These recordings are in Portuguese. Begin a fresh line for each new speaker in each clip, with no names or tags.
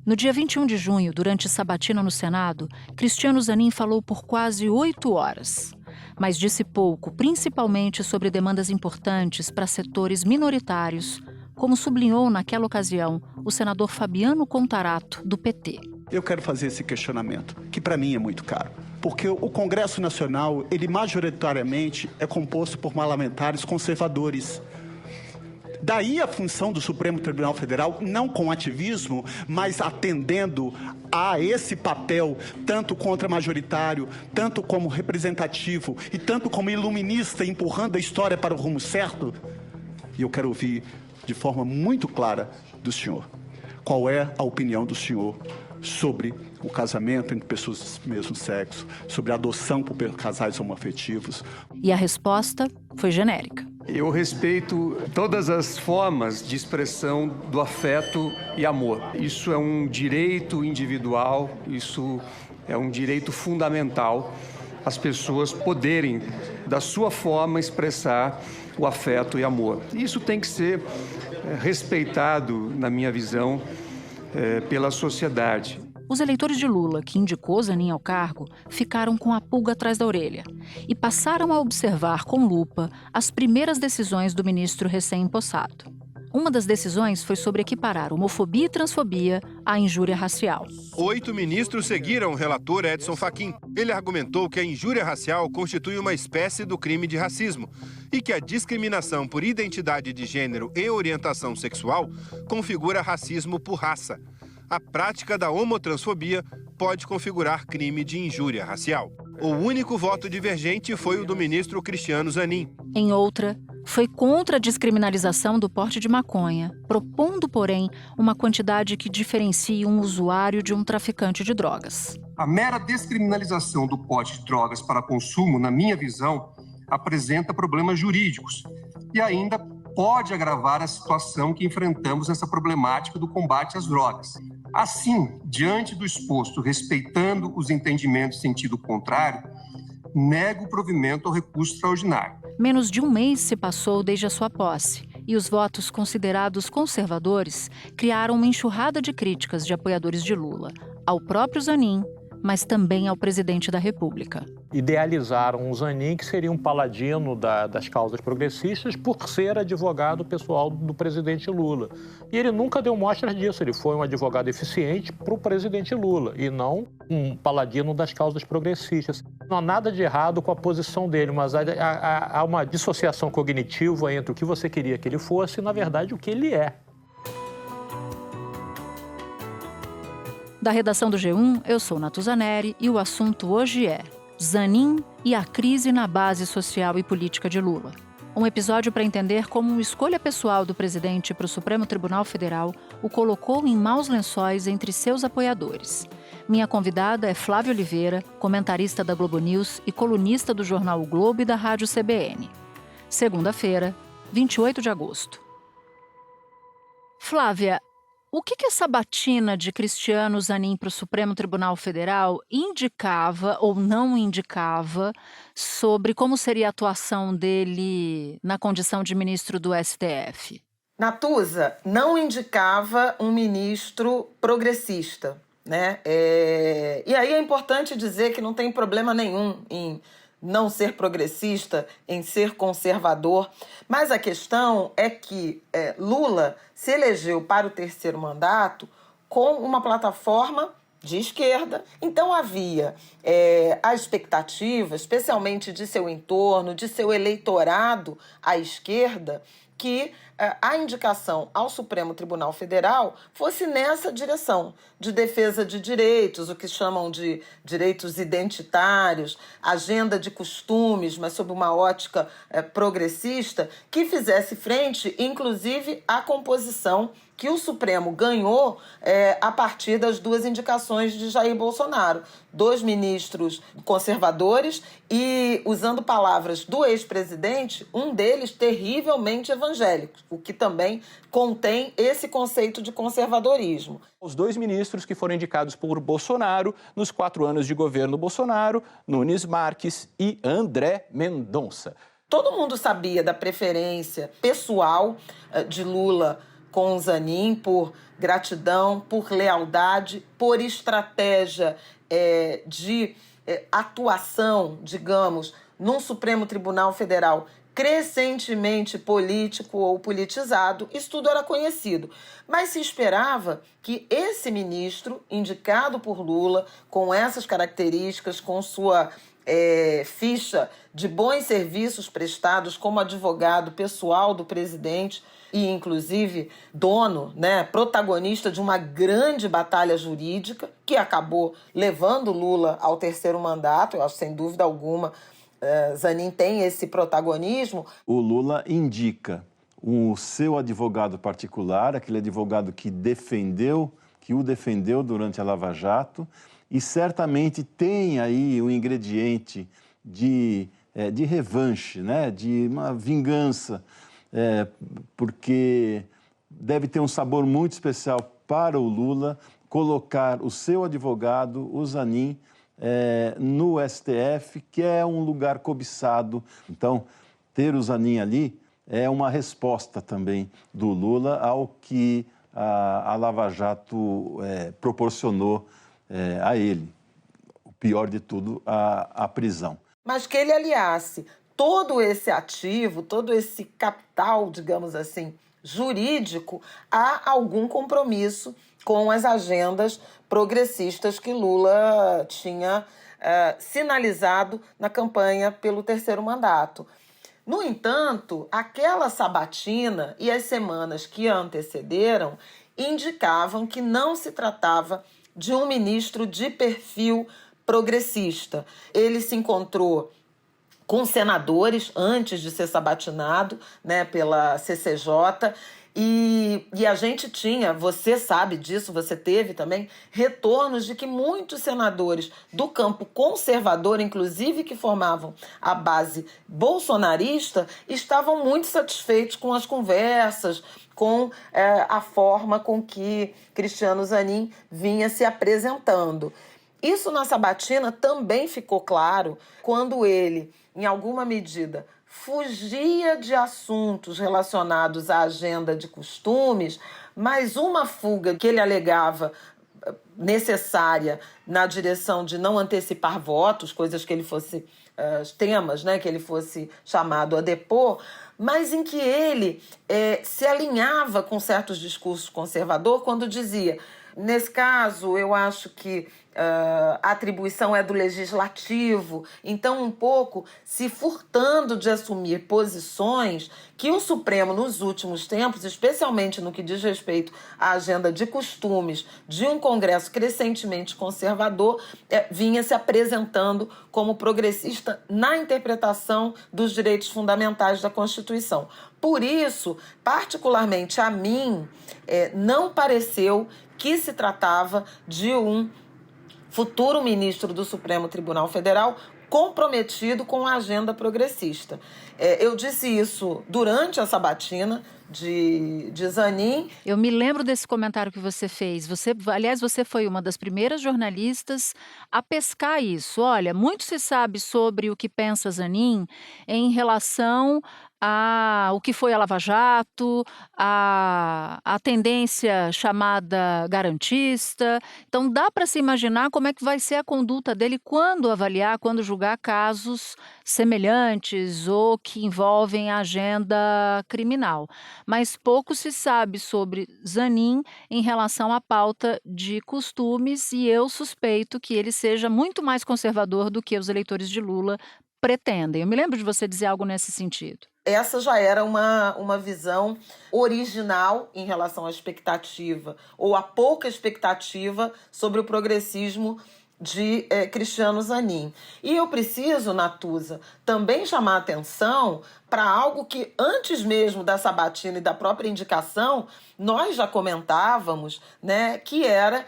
No dia 21 de junho, durante sabatina no Senado, Cristiano Zanin falou por quase 8 horas. Mas disse pouco, principalmente sobre demandas importantes para setores minoritários, como sublinhou naquela ocasião o senador Fabiano Contarato, do PT.
Eu quero fazer esse questionamento, que para mim é muito caro. Porque o Congresso Nacional, ele majoritariamente é composto por parlamentares conservadores. Daí a função do Supremo Tribunal Federal, não com ativismo, mas atendendo a esse papel, tanto contra-majoritário, tanto como representativo e tanto como iluminista, empurrando a história para o rumo certo. E eu quero ouvir de forma muito clara do senhor. Qual é a opinião do senhor sobre o casamento entre pessoas do mesmo sexo, sobre a adoção por casais homoafetivos?
E a resposta foi genérica.
Eu respeito todas as formas de expressão do afeto e amor. Isso é um direito individual, isso é um direito fundamental, as pessoas poderem, da sua forma, expressar o afeto e amor. Isso tem que ser respeitado, na minha visão, pela sociedade.
Os eleitores de Lula, que indicou Zanin ao cargo, ficaram com a pulga atrás da orelha e passaram a observar com lupa as primeiras decisões do ministro recém-empossado. Uma das decisões foi sobre equiparar homofobia e transfobia à injúria racial.
8 ministros seguiram o relator Edson Fachin. Ele argumentou que a injúria racial constitui uma espécie do crime de racismo e que a discriminação por identidade de gênero e orientação sexual configura racismo por raça. A prática da homotransfobia pode configurar crime de injúria racial. O único voto divergente foi o do ministro Cristiano Zanin.
Em outra, foi contra a descriminalização do porte de maconha, propondo, porém, uma quantidade que diferencie um usuário de um traficante de drogas.
A mera descriminalização do porte de drogas para consumo, na minha visão, apresenta problemas jurídicos e ainda pode agravar a situação que enfrentamos nessa problemática do combate às drogas. Assim, diante do exposto, respeitando os entendimentos em sentido contrário, nego o provimento ao recurso extraordinário.
Menos de um mês se passou desde a sua posse, e os votos considerados conservadores criaram uma enxurrada de críticas de apoiadores de Lula, ao próprio Zanin, mas também ao presidente da República.
Idealizaram o Zanin, que seria um paladino das causas progressistas, por ser advogado pessoal do presidente Lula. E ele nunca deu mostras disso, ele foi um advogado eficiente para o presidente Lula, e não um paladino das causas progressistas. Não há nada de errado com a posição dele, mas há uma dissociação cognitiva entre o que você queria que ele fosse e, na verdade, o que ele é.
Da redação do G1, eu sou Natuzaneri e o assunto hoje é Zanin e a crise na base social e política de Lula. Um episódio para entender como uma escolha pessoal do presidente para o Supremo Tribunal Federal o colocou em maus lençóis entre seus apoiadores. Minha convidada é Flávia Oliveira, comentarista da Globo News e colunista do jornal O Globo e da Rádio CBN. Segunda-feira, 28 de agosto. Flávia, o que essa batina de Cristiano Zanin para o Supremo Tribunal Federal indicava ou não indicava sobre como seria a atuação dele na condição de ministro do STF?
Natuza, não indicava um ministro progressista, né? E aí é importante dizer que não tem problema nenhum em não ser progressista, em ser conservador. Mas a questão é que Lula se elegeu para o terceiro mandato com uma plataforma de esquerda. Então havia a expectativa, especialmente de seu entorno, de seu eleitorado à esquerda, que a indicação ao Supremo Tribunal Federal fosse nessa direção de defesa de direitos, o que chamam de direitos identitários, agenda de costumes, mas sob uma ótica progressista, que fizesse frente, inclusive, à composição que o Supremo ganhou a partir das 2 indicações de Jair Bolsonaro. 2 ministros conservadores e, usando palavras do ex-presidente, um deles terrivelmente evangélico, o que também contém esse conceito de conservadorismo.
Os 2 ministros que foram indicados por Bolsonaro nos 4 anos de governo Bolsonaro, Nunes Marques e André Mendonça.
Todo mundo sabia da preferência pessoal de Lula com o Zanin, por gratidão, por lealdade, por estratégia de atuação, digamos, num Supremo Tribunal Federal crescentemente político ou politizado. Isso tudo era conhecido. Mas se esperava que esse ministro, indicado por Lula, com essas características, com sua ficha de bons serviços prestados como advogado pessoal do presidente e, inclusive, dono, protagonista de uma grande batalha jurídica que acabou levando Lula ao terceiro mandato, eu acho, sem dúvida alguma, Zanin tem esse protagonismo.
O Lula indica o seu advogado particular, aquele advogado que o defendeu durante a Lava Jato, e certamente tem aí um ingrediente de revanche, de uma vingança, porque deve ter um sabor muito especial para o Lula colocar o seu advogado, o Zanin, no STF, que é um lugar cobiçado. Então, ter o Zanin ali é uma resposta também do Lula ao que a Lava Jato proporcionou a ele. O pior de tudo, a prisão.
Mas que ele aliasse todo esse ativo, todo esse capital, digamos assim, jurídico, a algum compromisso com as agendas progressistas que Lula tinha sinalizado na campanha pelo terceiro mandato. No entanto, aquela sabatina e as semanas que a antecederam indicavam que não se tratava de um ministro de perfil progressista. Ele se encontrou com senadores antes de ser sabatinado, pela CCJ, e a gente tinha, você sabe disso, você teve também, retornos de que muitos senadores do campo conservador, inclusive que formavam a base bolsonarista, estavam muito satisfeitos com as conversas, com a forma com que Cristiano Zanin vinha se apresentando. Isso na sabatina também ficou claro quando ele, em alguma medida, fugia de assuntos relacionados à agenda de costumes, mas uma fuga que ele alegava necessária na direção de não antecipar votos, coisas que ele fosse, temas, que ele fosse chamado a depor, mas em que ele se alinhava com certos discursos conservadores quando dizia: nesse caso, eu acho que a atribuição é do legislativo, então um pouco se furtando de assumir posições que o Supremo, nos últimos tempos, especialmente no que diz respeito à agenda de costumes de um Congresso crescentemente conservador, vinha se apresentando como progressista na interpretação dos direitos fundamentais da Constituição. Por isso, particularmente a mim, não pareceu que se tratava de um futuro ministro do Supremo Tribunal Federal comprometido com a agenda progressista. Eu disse isso durante a sabatina de Zanin.
Eu me lembro desse comentário que você fez. Aliás, você foi uma das primeiras jornalistas a pescar isso. Olha, muito se sabe sobre o que pensa Zanin em relação o que foi a Lava Jato, a tendência chamada garantista. Então, dá para se imaginar como é que vai ser a conduta dele quando julgar casos semelhantes ou que envolvem a agenda criminal. Mas pouco se sabe sobre Zanin em relação à pauta de costumes, e eu suspeito que ele seja muito mais conservador do que os eleitores de Lula pretendem. Eu me lembro de você dizer algo nesse sentido.
Essa já era uma visão original em relação à expectativa, ou a pouca expectativa sobre o progressismo de Cristiano Zanin. E eu preciso, Natuza, também chamar a atenção para algo que, antes mesmo da sabatina e da própria indicação, nós já comentávamos, que era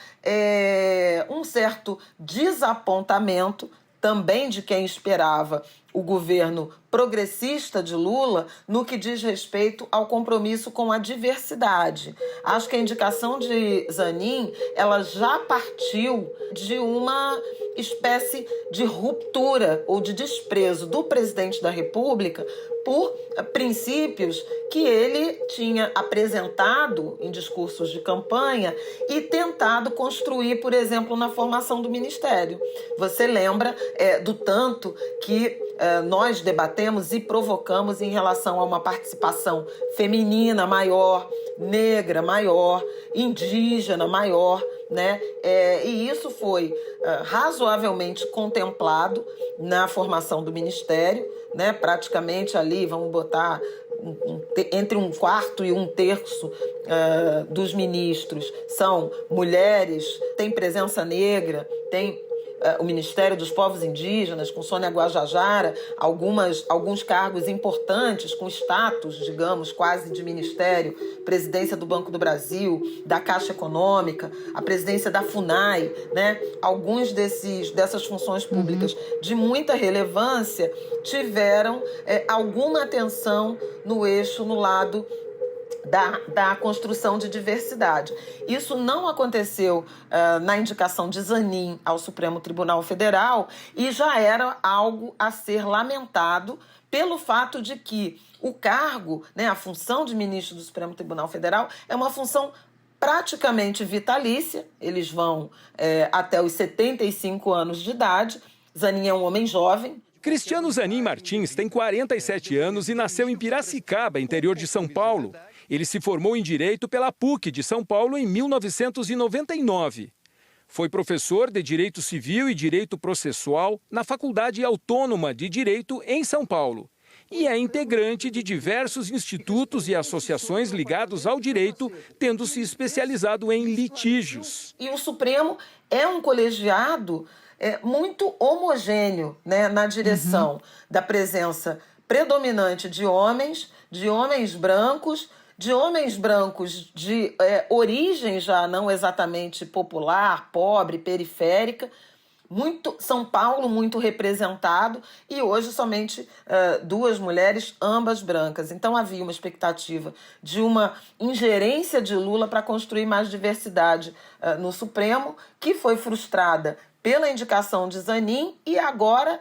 um certo desapontamento também de quem esperava o governo progressista de Lula no que diz respeito ao compromisso com a diversidade. Acho que a indicação de Zanin, ela já partiu de uma espécie de ruptura ou de desprezo do presidente da República por princípios que ele tinha apresentado em discursos de campanha e tentado construir, por exemplo, na formação do Ministério. Você lembra do tanto que nós debatemos e provocamos em relação a uma participação feminina maior, negra maior, indígena maior, né? E isso foi razoavelmente contemplado na formação do Ministério, né? Praticamente ali, vamos botar, entre 1/4 e 1/3 dos ministros são mulheres, tem presença negra, tem o Ministério dos Povos Indígenas, com Sônia Guajajara, alguns cargos importantes, com status, digamos, quase de ministério, presidência do Banco do Brasil, da Caixa Econômica, a presidência da FUNAI, né? Alguns dessas funções públicas de muita relevância tiveram alguma atenção no eixo, no lado da construção de diversidade. Isso não aconteceu na indicação de Zanin ao Supremo Tribunal Federal e já era algo a ser lamentado pelo fato de que o cargo, né, a função de ministro do Supremo Tribunal Federal é uma função praticamente vitalícia. Eles vão até os 75 anos de idade. Zanin é um homem jovem.
Cristiano Zanin Martins tem 47 anos e nasceu em Piracicaba, interior de São Paulo. Ele se formou em Direito pela PUC de São Paulo em 1999. Foi professor de Direito Civil e Direito Processual na Faculdade Autônoma de Direito em São Paulo. E é integrante de diversos institutos e associações ligados ao direito, tendo se especializado em litígios.
E o Supremo é um colegiado muito homogêneo, né, na direção da presença predominante de homens brancos, de origem já não exatamente popular, pobre, periférica, São Paulo muito representado e hoje somente 2 mulheres, ambas brancas. Então havia uma expectativa de uma ingerência de Lula para construir mais diversidade no Supremo, que foi frustrada pela indicação de Zanin e agora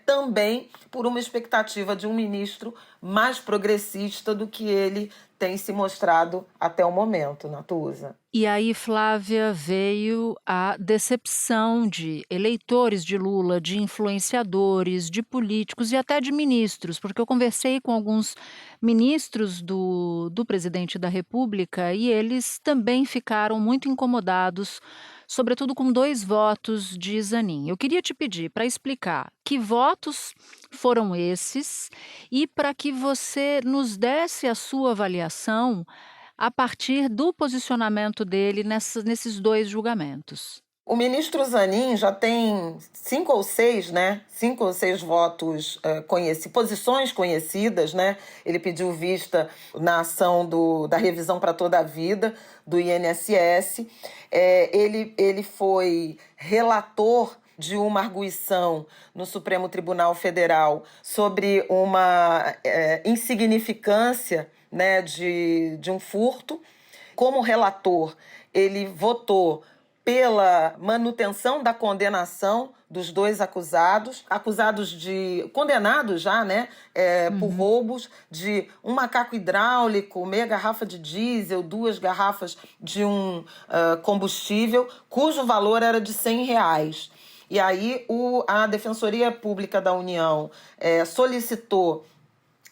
também por uma expectativa de um ministro mais progressista do que ele tem se mostrado até o momento, Natuza.
E aí, Flávia, veio a decepção de eleitores de Lula, de influenciadores, de políticos e até de ministros, porque eu conversei com alguns ministros do presidente da República e eles também ficaram muito incomodados, sobretudo com 2 votos de Zanin. Eu queria te pedir para explicar que votos foram esses e para que você nos desse a sua avaliação a partir do posicionamento dele nesses 2 julgamentos.
O ministro Zanin já tem 5 ou 6, né? 5 ou 6 votos posições conhecidas, né? Ele pediu vista na ação da revisão para toda a vida do INSS. Ele foi relator de uma arguição no Supremo Tribunal Federal sobre uma insignificância, né, de um furto. Como relator, ele votou pela manutenção da condenação dos 2 condenados já, né, por roubos de um macaco hidráulico, meia garrafa de diesel, 2 garrafas de um combustível, cujo valor era de R$100. E aí a Defensoria Pública da União solicitou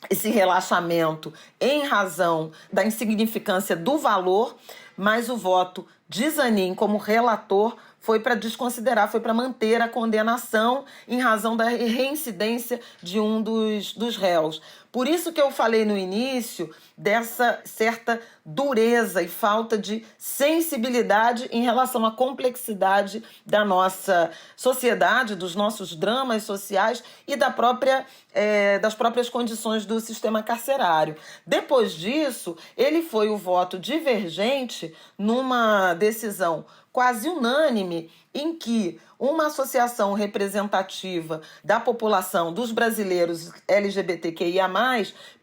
esse relaxamento em razão da insignificância do valor, mas o voto de Zanin como relator foi para desconsiderar, foi para manter a condenação em razão da reincidência de um dos réus. Por isso que eu falei no início dessa certa dureza e falta de sensibilidade em relação à complexidade da nossa sociedade, dos nossos dramas sociais e das próprias condições do sistema carcerário. Depois disso, ele foi o voto divergente numa decisão quase unânime em que uma associação representativa da população dos brasileiros LGBTQIA+,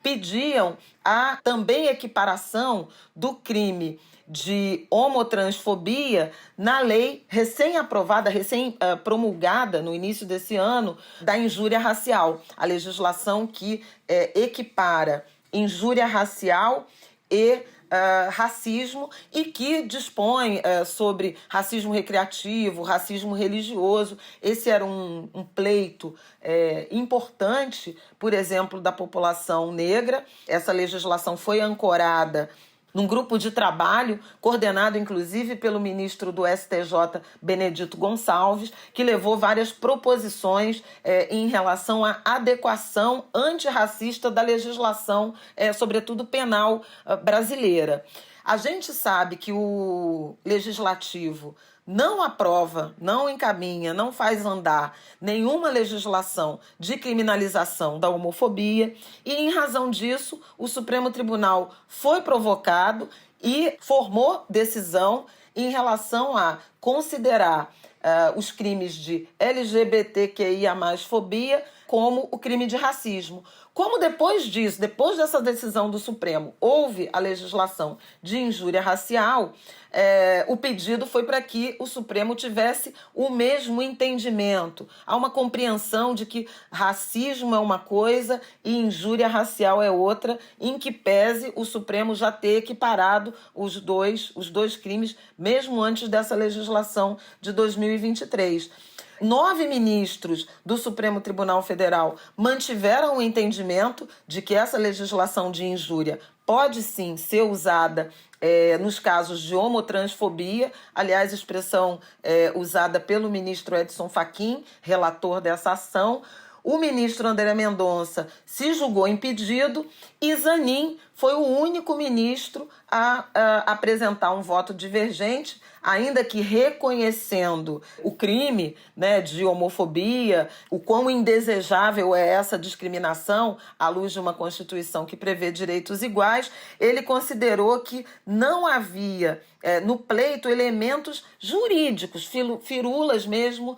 pediam a também equiparação do crime de homotransfobia na lei recém-aprovada, recém-promulgada no início desse ano, da injúria racial. A legislação que equipara injúria racial e racismo e que dispõe sobre racismo recreativo, racismo religioso. Esse era um pleito importante, por exemplo, da população negra. Essa legislação foi ancorada num grupo de trabalho, coordenado inclusive pelo ministro do STJ, Benedito Gonçalves, que levou várias proposições em relação à adequação antirracista da legislação, sobretudo penal brasileira. A gente sabe que o legislativo não aprova, não encaminha, não faz andar nenhuma legislação de criminalização da homofobia e, em razão disso, o Supremo Tribunal foi provocado e formou decisão em relação a considerar os crimes de LGBTQIA+, fobia, como o crime de racismo. Como depois disso, depois dessa decisão do Supremo, houve a legislação de injúria racial, o pedido foi para que o Supremo tivesse o mesmo entendimento. Há uma compreensão de que racismo é uma coisa e injúria racial é outra, em que pese o Supremo já ter equiparado os dois crimes, mesmo antes dessa legislação de 2023. 9 ministros do Supremo Tribunal Federal mantiveram o entendimento de que essa legislação de injúria pode sim ser usada nos casos de homotransfobia, aliás, expressão usada pelo ministro Edson Fachin, relator dessa ação. O ministro André Mendonça se julgou impedido e Zanin foi o único ministro a apresentar um voto divergente, ainda que reconhecendo o crime, né, de homofobia, o quão indesejável é essa discriminação à luz de uma Constituição que prevê direitos iguais, ele considerou que não havia no pleito elementos jurídicos, firulas mesmo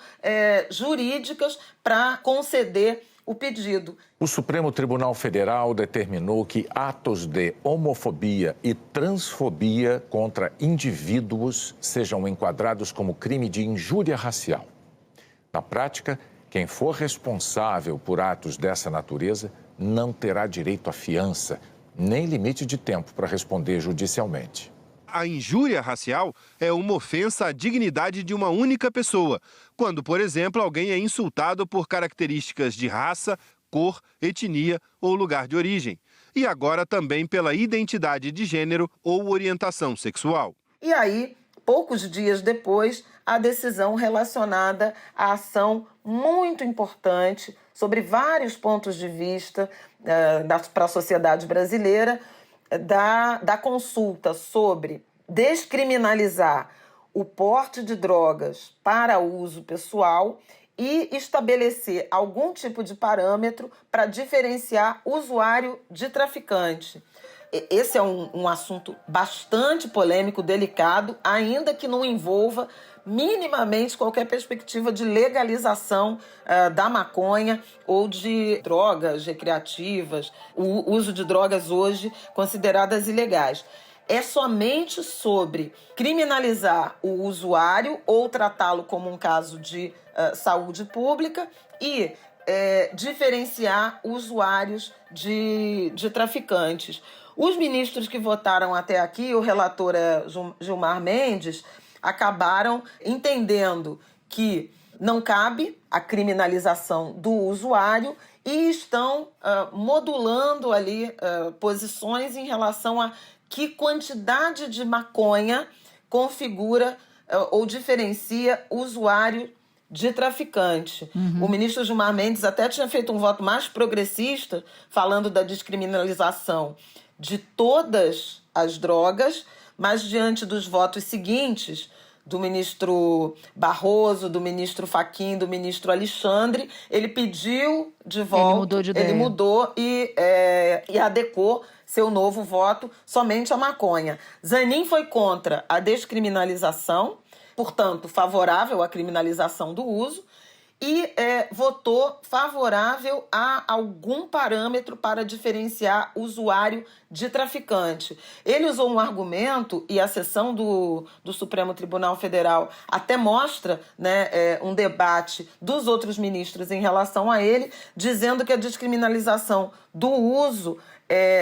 jurídicas para conceder o pedido.
O Supremo Tribunal Federal determinou que atos de homofobia e transfobia contra indivíduos sejam enquadrados como crime de injúria racial. Na prática, quem for responsável por atos dessa natureza não terá direito à fiança, nem limite de tempo para responder judicialmente.
A injúria racial é uma ofensa à dignidade de uma única pessoa, quando, por exemplo, alguém é insultado por características de raça, cor, etnia ou lugar de origem, e agora também pela identidade de gênero ou orientação sexual.
E aí, poucos dias depois, a decisão relacionada à ação muito importante sobre vários pontos de vista para a sociedade brasileira, da consulta sobre descriminalizar o porte de drogas para uso pessoal e estabelecer algum tipo de parâmetro para diferenciar usuário de traficante. Esse é um assunto bastante polêmico, delicado, ainda que não envolva minimamente qualquer perspectiva de legalização da maconha ou de drogas recreativas, o uso de drogas hoje consideradas ilegais. É somente sobre criminalizar o usuário ou tratá-lo como um caso de saúde pública e diferenciar usuários de traficantes. Os ministros que votaram até aqui, o relator Gilmar Mendes, acabaram entendendo que não cabe a criminalização do usuário e estão modulando ali posições em relação a que quantidade de maconha configura ou diferencia usuário de traficante. O ministro Gilmar Mendes até tinha feito um voto mais progressista, falando da descriminalização de todas as drogas, mas diante dos votos seguintes, do ministro Barroso, do ministro Fachin, do ministro Alexandre, ele pediu de volta,
ele mudou de ideia.
Ele mudou e adequou seu novo voto somente à maconha. Zanin foi contra a descriminalização, portanto, favorável à criminalização do uso, e votou favorável a algum parâmetro para diferenciar usuário de traficante. Ele usou um argumento, e a sessão do Supremo Tribunal Federal até mostra, né, um debate dos outros ministros em relação a ele, dizendo que a descriminalização do uso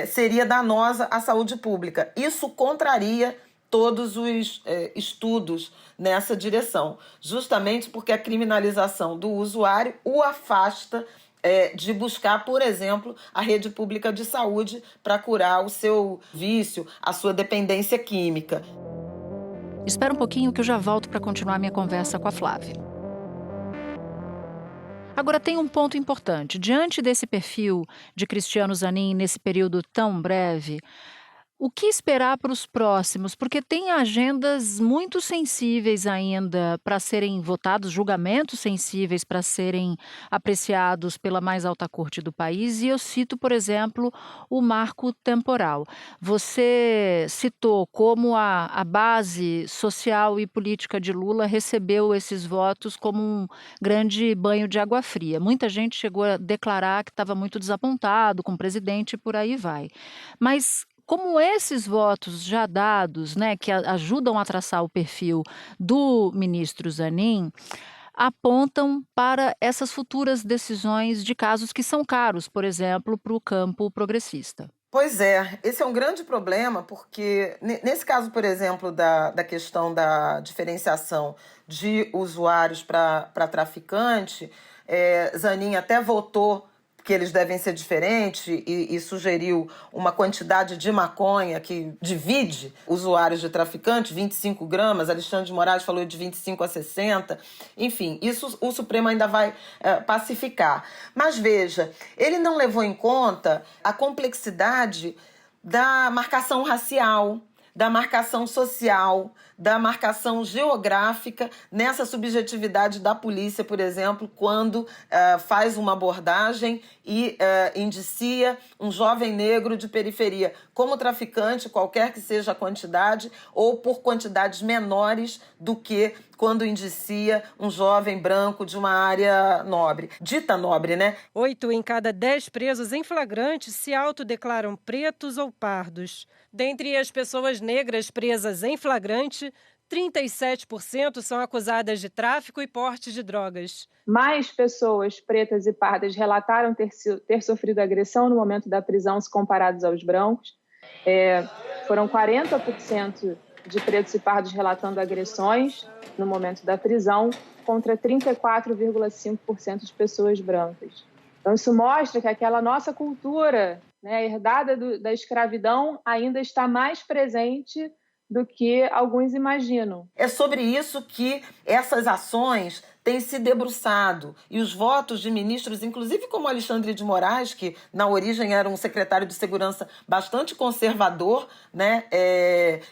seria danosa à saúde pública. Isso contraria todos os estudos nessa direção, justamente porque a criminalização do usuário o afasta de buscar, por exemplo, a rede pública de saúde para curar o seu vício, a sua dependência química.
Espera um pouquinho que eu já volto para continuar minha conversa com a Flávia. Agora, tem um ponto importante. Diante desse perfil de Cristiano Zanin nesse período tão breve, o que esperar para os próximos? Porque tem agendas muito sensíveis ainda para serem votados, julgamentos sensíveis para serem apreciados pela mais alta corte do país. E eu cito, por exemplo, o marco temporal. Você citou como a base social e política de Lula recebeu esses votos como um grande banho de água fria. Muita gente chegou a declarar que estava muito desapontado com o presidente e por aí vai. Mas como esses votos já dados, né, que ajudam a traçar o perfil do ministro Zanin, apontam para essas futuras decisões de casos que são caros, por exemplo, para o campo progressista.
Pois é, esse é um grande problema, porque nesse caso, por exemplo, da questão da diferenciação de usuários para traficante, Zanin até votou que eles devem ser diferentes e sugeriu uma quantidade de maconha que divide usuários de traficante, 25 gramas, Alexandre de Moraes falou de 25 a 60, enfim, isso o Supremo ainda vai pacificar. Mas veja, ele não levou em conta a complexidade da marcação racial, da marcação social, da marcação geográfica nessa subjetividade da polícia, por exemplo, quando faz uma abordagem e indicia um jovem negro de periferia como traficante, qualquer que seja a quantidade, ou por quantidades menores do que quando indicia um jovem branco de uma área nobre, dita nobre, né?
8 em cada 10 presos em flagrante se autodeclaram pretos ou pardos. Dentre as pessoas negras presas em flagrante, 37% são acusadas de tráfico e porte de drogas.
Mais pessoas pretas e pardas relataram ter sofrido agressão no momento da prisão se comparados aos brancos. Foram 40% de pretos e pardos relatando agressões no momento da prisão, contra 34,5% de pessoas brancas. Então, isso mostra que aquela nossa cultura, né, herdada da escravidão, ainda está mais presente do que alguns imaginam.
É sobre isso que essas ações têm se debruçado. E os votos de ministros, inclusive como Alexandre de Moraes, que na origem era um secretário de segurança bastante conservador, né,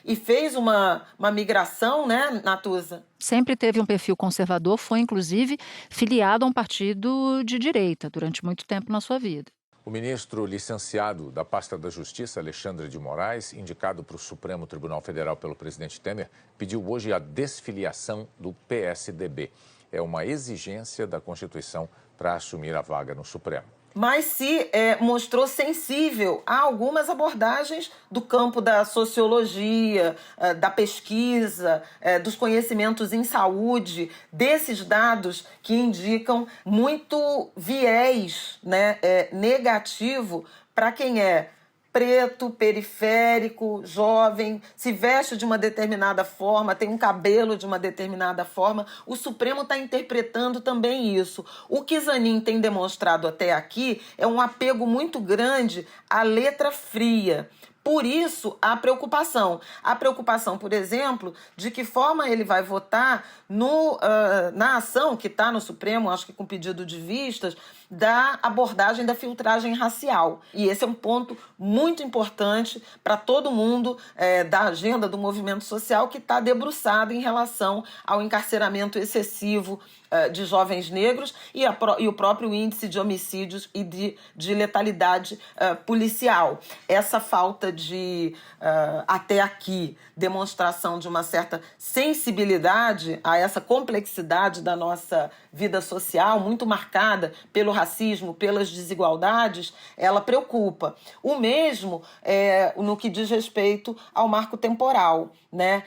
e fez uma migração, né, Natuza?
Sempre teve um perfil conservador, foi inclusive filiado a um partido de direita durante muito tempo na sua vida.
O ministro licenciado da pasta da Justiça, Alexandre de Moraes, indicado para o Supremo Tribunal Federal pelo presidente Temer, pediu hoje a desfiliação do PSDB. É uma exigência da Constituição para assumir a vaga no Supremo.
Mas se mostrou sensível a algumas abordagens do campo da sociologia, da pesquisa, dos conhecimentos em saúde, desses dados que indicam muito viés, né, negativo para quem é preto, periférico, jovem, se veste de uma determinada forma, tem um cabelo de uma determinada forma. O Supremo está interpretando também isso. O que Zanin tem demonstrado até aqui é um apego muito grande à letra fria. Por isso, a preocupação. A preocupação, por exemplo, de que forma ele vai votar na ação que está no Supremo, acho que com pedido de vistas, da abordagem da filtragem racial. E esse é um ponto muito importante para todo mundo da agenda do movimento social que está debruçado em relação ao encarceramento excessivo de jovens negros e o próprio índice de homicídios e de letalidade policial. Essa falta falta de, até aqui, demonstração de uma certa sensibilidade a essa complexidade da nossa vida social, muito marcada pelo racismo, pelas desigualdades, ela preocupa. O mesmo no que diz respeito ao marco temporal, né?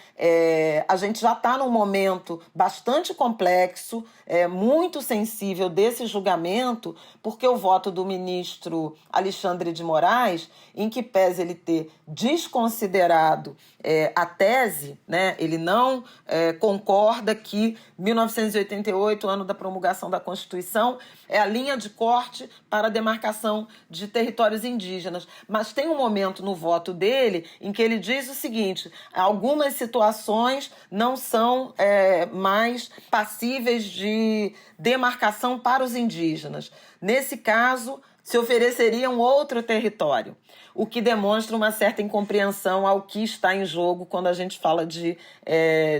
A gente já está num momento bastante complexo, muito sensível desse julgamento, porque o voto do ministro Alexandre de Moraes, em que pese ele ter desconsiderado a tese, né? Ele não concorda que 1988, ano da promulgação da Constituição, é a linha de corte para a demarcação de territórios indígenas. Mas tem um momento no voto dele em que ele diz o seguinte: algumas situações não são mais passíveis de demarcação para os indígenas. Nesse caso, se ofereceria um outro território, o que demonstra uma certa incompreensão ao que está em jogo quando a gente fala de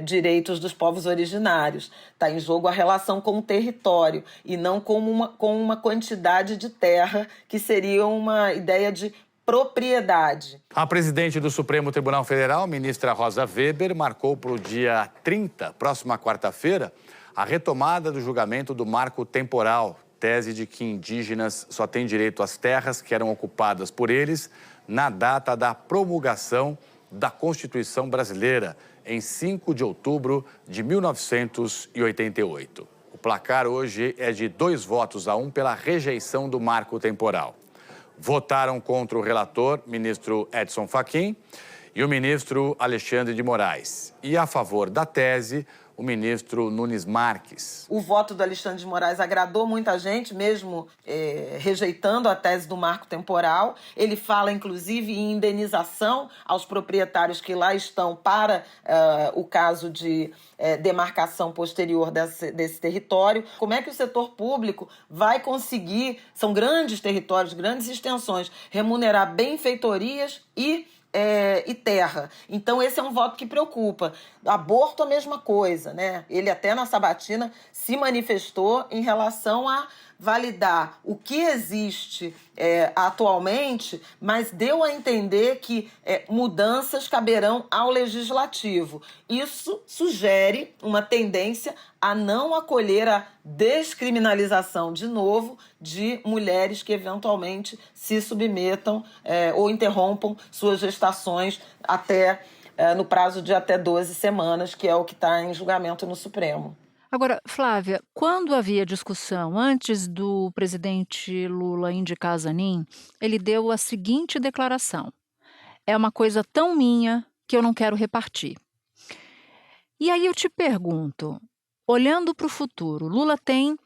direitos dos povos originários. Está em jogo a relação com o território e não com uma quantidade de terra, que seria uma ideia de propriedade.
A presidente do Supremo Tribunal Federal, ministra Rosa Weber, marcou para o dia 30, próxima quarta-feira, a retomada do julgamento do marco temporal, tese de que indígenas só têm direito às terras que eram ocupadas por eles na data da promulgação da Constituição Brasileira, em 5 de outubro de 1988. O placar hoje é de 2-1 pela rejeição do marco temporal. Votaram contra o relator, ministro Edson Fachin, e o ministro Alexandre de Moraes. E a favor da tese, o ministro Nunes Marques.
O voto do Alexandre de Moraes agradou muita gente, mesmo rejeitando a tese do marco temporal. Ele fala, inclusive, em indenização aos proprietários que lá estão para o caso de demarcação posterior desse território. Como é que o setor público vai conseguir, são grandes territórios, grandes extensões, remunerar benfeitorias e terra. Então, esse é um voto que preocupa. Aborto, a mesma coisa, né? Ele até na sabatina se manifestou em relação a validar o que existe atualmente, mas deu a entender que mudanças caberão ao legislativo. Isso sugere uma tendência a não acolher a descriminalização, de novo, de mulheres que eventualmente se submetam ou interrompam suas gestações no prazo de até 12 semanas, que é o que está em julgamento no Supremo.
Agora, Flávia, quando havia discussão antes do presidente Lula indicar Zanin, ele deu a seguinte declaração: é uma coisa tão minha que eu não quero repartir. E aí eu te pergunto, olhando para o futuro, Lula tem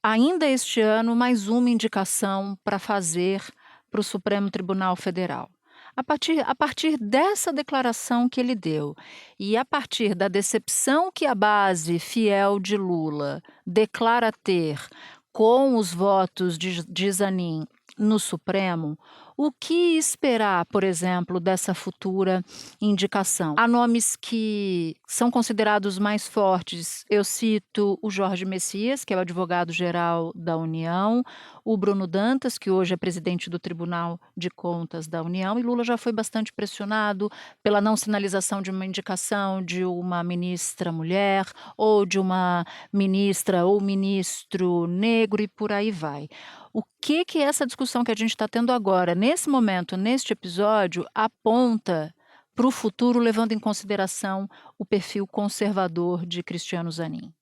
ainda este ano mais uma indicação para fazer para o Supremo Tribunal Federal. A partir dessa declaração que ele deu e a partir da decepção que a base fiel de Lula declara ter com os votos de Zanin no Supremo, o que esperar, por exemplo, dessa futura indicação? Há nomes que são considerados mais fortes. Eu cito o Jorge Messias, que é o advogado-geral da União, o Bruno Dantas, que hoje é presidente do Tribunal de Contas da União, e Lula já foi bastante pressionado pela não sinalização de uma indicação de uma ministra mulher ou de uma ministra ou ministro negro e por aí vai. O que essa discussão que a gente está tendo agora, nesse momento, neste episódio, aponta para o futuro, levando em consideração o perfil conservador de Cristiano Zanin?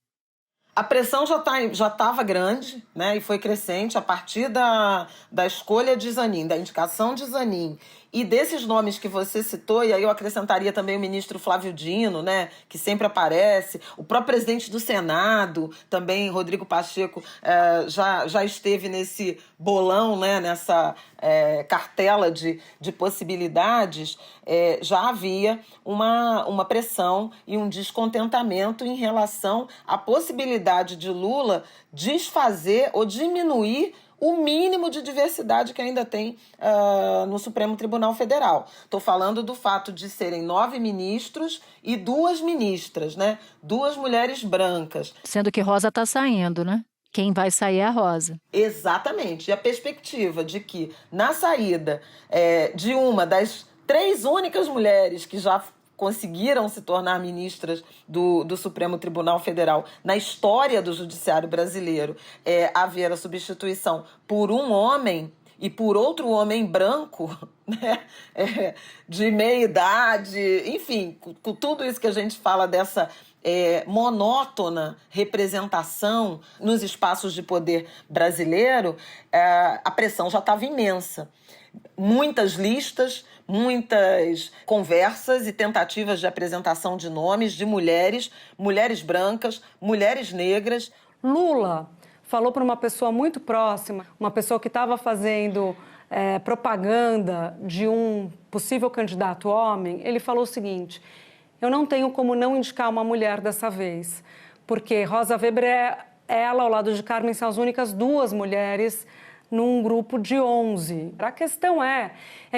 A pressão já estava grande, né, e foi crescente a partir da escolha de Zanin, da indicação de Zanin. E desses nomes que você citou, e aí eu acrescentaria também o ministro Flávio Dino, né, que sempre aparece, o próprio presidente do Senado, também Rodrigo Pacheco, já esteve nesse bolão, né, nessa cartela de possibilidades. Já havia uma pressão e um descontentamento em relação à possibilidade de Lula desfazer ou diminuir o mínimo de diversidade que ainda tem no Supremo Tribunal Federal. Estou falando do fato de serem 9 ministros e 2 ministras, né? 2 mulheres brancas.
Sendo que Rosa está saindo, né? Quem vai sair é a Rosa.
Exatamente. E a perspectiva de que, na saída de uma das 3 únicas mulheres que já conseguiram se tornar ministras do Supremo Tribunal Federal na história do judiciário brasileiro, haver a substituição por um homem e por outro homem branco, né? De meia idade, enfim, com tudo isso que a gente fala dessa monótona representação nos espaços de poder brasileiro, a pressão já estava imensa. Muitas listas, muitas conversas e tentativas de apresentação de nomes de mulheres brancas, mulheres negras.
Lula falou para uma pessoa muito próxima, uma pessoa que estava fazendo propaganda de um possível candidato homem, ele falou o seguinte: eu não tenho como não indicar uma mulher dessa vez, porque Rosa Weber ela, ao lado de Carmen, são as únicas 2 mulheres num grupo de 11. A questão é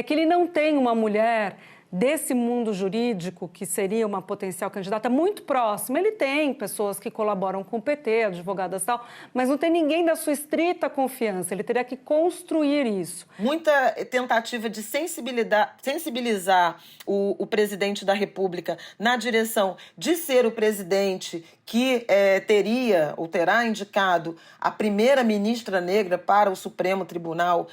que ele não tem uma mulher desse mundo jurídico, que seria uma potencial candidata, muito próxima. Ele tem pessoas que colaboram com o PT, advogadas e tal, mas não tem ninguém da sua estrita confiança. Ele teria que construir isso.
Muita tentativa de sensibilizar o presidente da República na direção de ser o presidente que teria ou terá indicado a primeira ministra negra para o Supremo Tribunal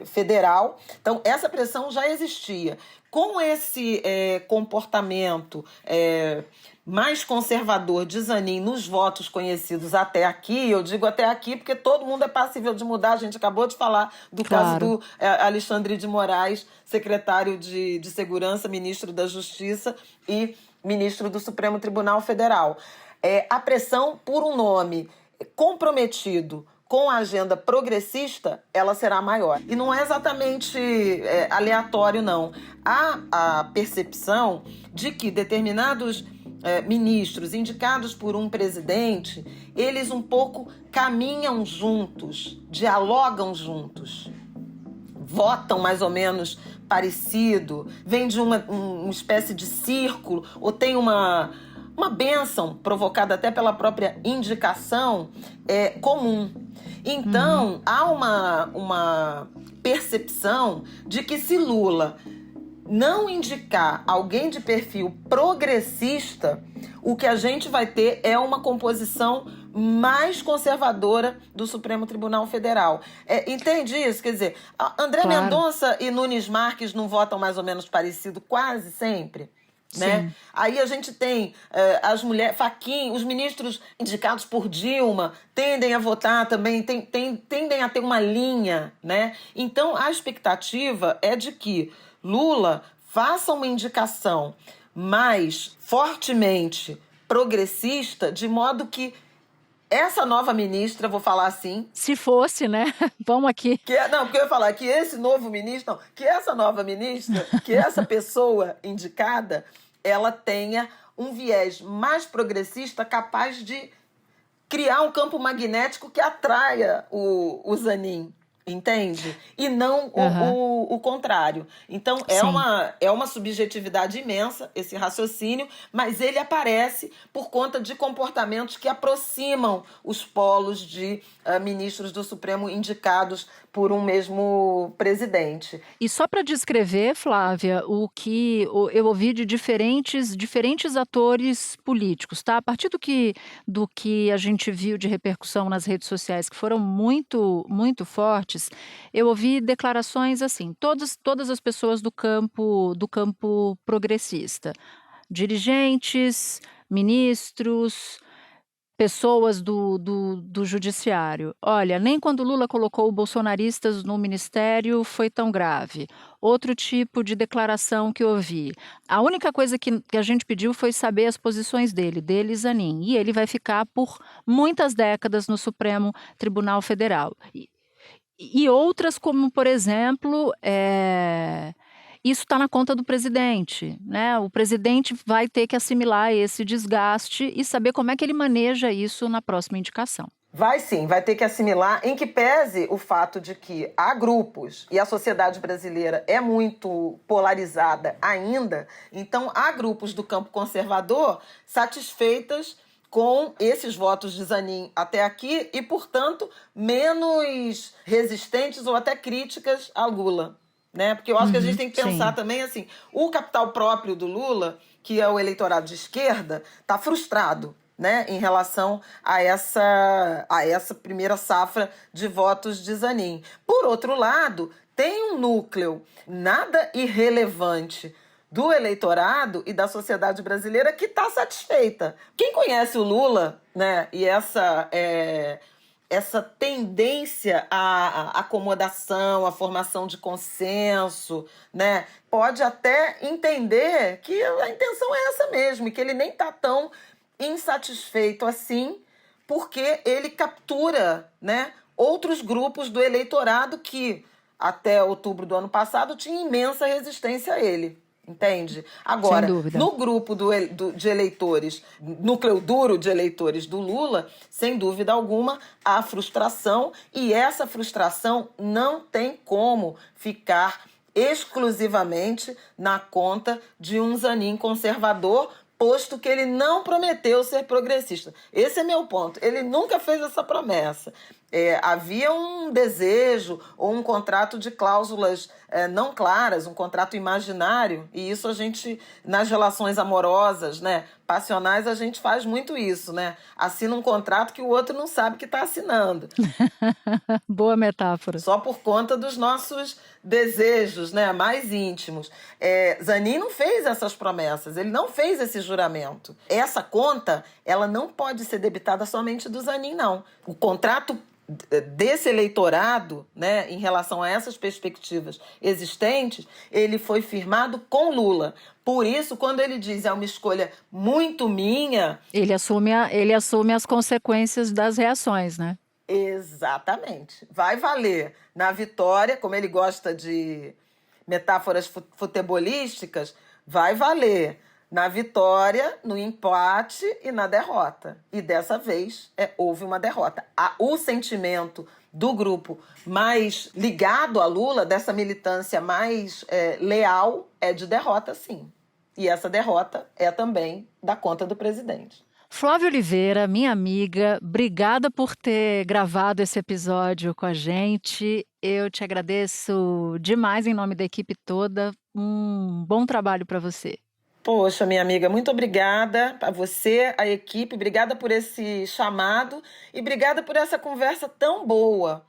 Federal. Então, essa pressão já existia. Com esse comportamento mais conservador de Zanin nos votos conhecidos até aqui, eu digo até aqui porque todo mundo é passível de mudar, a gente acabou de falar do caso do Alexandre de Moraes, secretário de Segurança, ministro da Justiça e ministro do Supremo Tribunal Federal. A pressão por um nome comprometido com a agenda progressista, ela será maior. E não é exatamente aleatório, não. Há a percepção de que determinados ministros indicados por um presidente, eles um pouco caminham juntos, dialogam juntos, votam mais ou menos parecido, vem de uma espécie de círculo, ou tem uma bênção provocada até pela própria indicação comum. Então, há uma percepção de que se Lula não indicar alguém de perfil progressista, o que a gente vai ter é uma composição mais conservadora do Supremo Tribunal Federal. Entende isso? Quer dizer, André Mendonça e Nunes Marques não votam mais ou menos parecido quase sempre? Né? Aí a gente tem as mulheres, Fachin, os ministros indicados por Dilma tendem a votar também, tendem a ter uma linha, né? Então a expectativa é de que Lula faça uma indicação mais fortemente progressista, de modo que essa nova ministra, vou falar assim...
Se fosse, né? Vamos aqui.
Porque eu ia falar que esse novo ministro... Não, que essa nova ministra, que essa pessoa indicada, ela tenha um viés mais progressista capaz de criar um campo magnético que atraia o Zanin, entende? E não o contrário. Então, é uma subjetividade imensa, esse raciocínio, mas ele aparece por conta de comportamentos que aproximam os polos de ministros do Supremo indicados por um mesmo presidente.
E só para descrever, Flávia, o que eu ouvi de diferentes atores políticos, tá? A partir do que a gente viu de repercussão nas redes sociais, que foram muito, muito fortes, eu ouvi declarações assim, todas as pessoas do campo progressista, dirigentes, ministros, pessoas do judiciário. Olha, nem quando Lula colocou bolsonaristas no ministério foi tão grave. Outro tipo de declaração que eu ouvi. A única coisa que a gente pediu foi saber as posições dele Zanin. E ele vai ficar por muitas décadas no Supremo Tribunal Federal. E outras como, por exemplo... Isso está na conta do presidente, né? O presidente vai ter que assimilar esse desgaste e saber como é que ele maneja isso na próxima indicação.
Vai sim, vai ter que assimilar, em que pese o fato de que há grupos e a sociedade brasileira é muito polarizada ainda, então há grupos do campo conservador satisfeitas com esses votos de Zanin até aqui e, portanto, menos resistentes ou até críticas a Lula, né? Porque eu acho que a gente tem que pensar também assim, o capital próprio do Lula, que é o eleitorado de esquerda, está frustrado, né, em relação a essa primeira safra de votos de Zanin. Por outro lado, tem um núcleo nada irrelevante do eleitorado e da sociedade brasileira que está satisfeita. Quem conhece o Lula, né, e essa tendência à acomodação, à formação de consenso, né, pode até entender que a intenção é essa mesmo, e que ele nem está tão insatisfeito assim, porque ele captura, né, outros grupos do eleitorado que, até outubro do ano passado, tinha imensa resistência a ele. Entende? Agora, no grupo de eleitores, núcleo duro de eleitores do Lula, sem dúvida alguma, há frustração, e essa frustração não tem como ficar exclusivamente na conta de um Zanin conservador, posto que ele não prometeu ser progressista. Esse é meu ponto. Ele nunca fez essa promessa. Havia um desejo ou um contrato de cláusulas não claras, um contrato imaginário, e isso a gente, nas relações amorosas, né, passionais, a gente faz muito isso, né? Assina um contrato que o outro não sabe que está assinando.
Boa metáfora.
Só por conta dos nossos desejos, né, mais íntimos. Zanin não fez essas promessas, ele não fez esse juramento. Essa conta, ela não pode ser debitada somente do Zanin, não. O contrato desse eleitorado, né, em relação a essas perspectivas existentes, ele foi firmado com Lula. Por isso, quando ele diz é uma escolha muito minha...
Ele assume as consequências das reações, né?
Exatamente. Vai valer na vitória, como ele gosta de metáforas futebolísticas, vai valer na vitória, no empate e na derrota. E dessa vez houve uma derrota. O sentimento do grupo mais ligado a Lula, dessa militância mais leal, é de derrota, sim. E essa derrota é também da conta do presidente.
Flávia Oliveira, minha amiga, obrigada por ter gravado esse episódio com a gente. Eu te agradeço demais em nome da equipe toda. Um bom trabalho para você.
Poxa, minha amiga, muito obrigada a você, a equipe, obrigada por esse chamado e obrigada por essa conversa tão boa.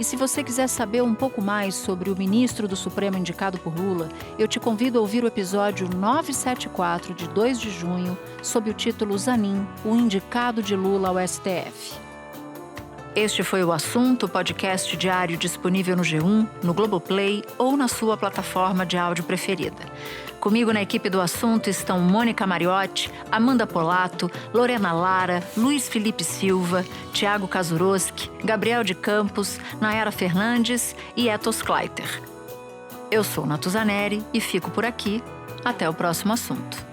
E se você quiser saber um pouco mais sobre o ministro do Supremo indicado por Lula, eu te convido a ouvir o episódio 974, de 2 de junho, sob o título Zanin, o indicado de Lula ao STF. Este foi o Assunto, podcast diário disponível no G1, no Globoplay ou na sua plataforma de áudio preferida. Comigo na equipe do Assunto estão Mônica Mariotti, Amanda Polato, Lorena Lara, Luiz Felipe Silva, Tiago Kazuroski, Gabriel de Campos, Nayara Fernandes e Etos Kleiter. Eu sou Natuzaneri e fico por aqui. Até o próximo Assunto.